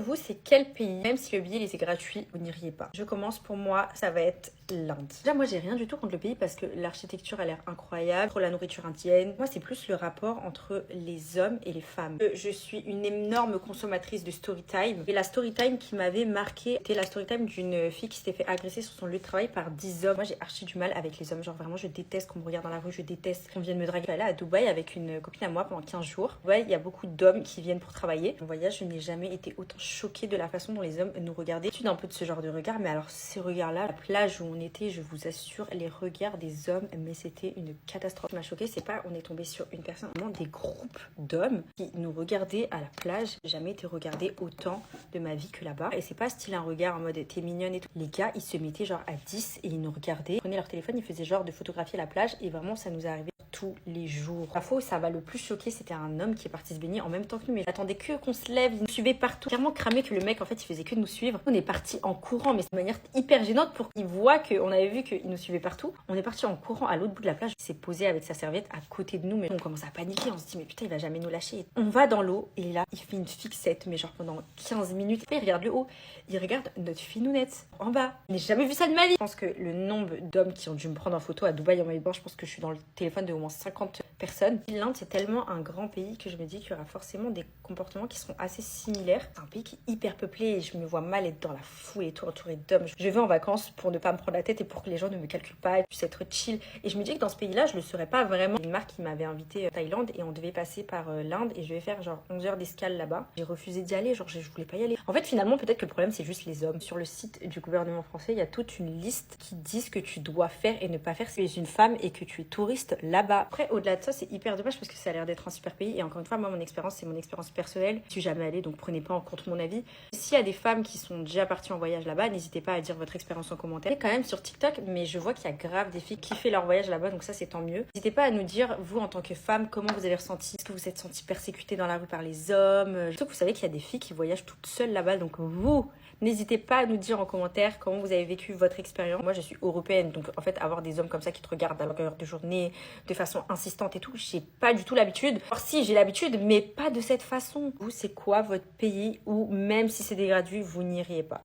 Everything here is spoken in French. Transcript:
vous, c'est quel pays, même si le billet était gratuit, vous n'iriez pas? Je commence, pour moi, ça va être l'Inde. Déjà, moi, j'ai rien du tout contre le pays parce que l'architecture a l'air incroyable, trop la nourriture indienne. Moi, c'est plus le rapport entre les hommes et les femmes. Je suis une énorme consommatrice de story time. Et la story time qui m'avait marqué, c'était la story time d'une fille qui s'était fait agresser sur son lieu de travail par 10 hommes. Moi, j'ai archi du mal avec les hommes. Genre, vraiment, je déteste qu'on me regarde dans la rue, je déteste qu'on vienne me draguer. Je suis allée à Dubaï avec une copine à moi pendant 15 jours. Dubaï, il y a beaucoup d'hommes qui viennent pour travailler. En voyage, je n'ai jamais été autant choquée de la façon dont les hommes nous regardaient. Je suis un peu de ce genre de regard, mais alors ces regards-là, la plage où on était, je vous assure, les regards des hommes, mais c'était une catastrophe. Ce qui m'a choquée, c'est pas on est tombé sur une personne, vraiment des groupes d'hommes qui nous regardaient à la plage. J'ai jamais été regardée autant de ma vie que là-bas. Et c'est pas style un regard en mode t'es mignonne et tout. Les gars, ils se mettaient genre à 10 et ils nous regardaient. Ils prenaient leur téléphone, ils faisaient genre de photographier la plage et vraiment ça nous arrivait tous les jours. La fois où ça m'a le plus choqué, c'était un homme qui est parti se baigner en même temps que nous, mais j'attendais que qu'on se lève, il nous suivait partout. Clairement cramé que le mec en fait il faisait que nous suivre. On est parti en courant, mais de manière hyper gênante pour qu'il voit qu'on avait vu qu'il nous suivait partout. On est parti en courant à l'autre bout de la plage. Il s'est posé avec sa serviette à côté de nous, mais on commence à paniquer. On se dit mais putain il va jamais nous lâcher. On va dans l'eau et là il fait une fixette, mais genre pendant 15 minutes. Après, il regarde le haut, il regarde notre finounette en bas. Je n'ai jamais vu ça de ma vie. Je pense que le nombre d'hommes qui ont dû me prendre en photo à Dubaï en maillot de bain, je pense que je suis dans le téléphone de au moins 50 personnes. L'Inde, c'est tellement un grand pays que je me dis qu'il y aura forcément des comportements qui seront assez similaires. C'est un pays qui est hyper peuplé et je me vois mal être dans la foule et tout entourée d'hommes. Je vais en vacances pour ne pas me prendre la tête et pour que les gens ne me calculent pas et puissent être chill. Et je me dis que dans ce pays-là, je le serais pas vraiment. Une marque qui m'avait invité à Thaïlande et on devait passer par l'Inde et je vais faire genre 11 heures d'escale là-bas. J'ai refusé d'y aller, genre je voulais pas y aller. En fait, finalement, peut-être que le problème, c'est juste les hommes. Sur le site du gouvernement français, il y a toute une liste qui dit ce que tu dois faire et ne pas faire si tu es une femme et que tu es touriste là-bas. Après, au-delà de ça, c'est hyper dommage parce que ça a l'air d'être un super pays. Et encore une fois, moi, mon expérience, c'est mon expérience personnelle. Je suis jamais allée, donc prenez pas en compte mon avis. S'il y a des femmes qui sont déjà parties en voyage là-bas, n'hésitez pas à dire votre expérience en commentaire. Quand même sur TikTok, mais je vois qu'il y a grave des filles qui font leur voyage là-bas, donc ça, c'est tant mieux. N'hésitez pas à nous dire, vous, en tant que femme, comment vous avez ressenti. Est-ce que vous êtes sentie persécutée dans la rue par les hommes? Surtout que vous savez qu'il y a des filles qui voyagent toutes seules là-bas, donc vous, n'hésitez pas à nous dire en commentaire comment vous avez vécu votre expérience. Moi, je suis européenne, donc en fait, avoir des hommes comme ça qui te regardent à longueur de journée, de façon insistante et tout, j'ai pas du tout l'habitude. Alors si, j'ai l'habitude, mais pas de cette façon. Vous, c'est quoi votre pays où, même si c'est des gratuits, vous n'iriez pas?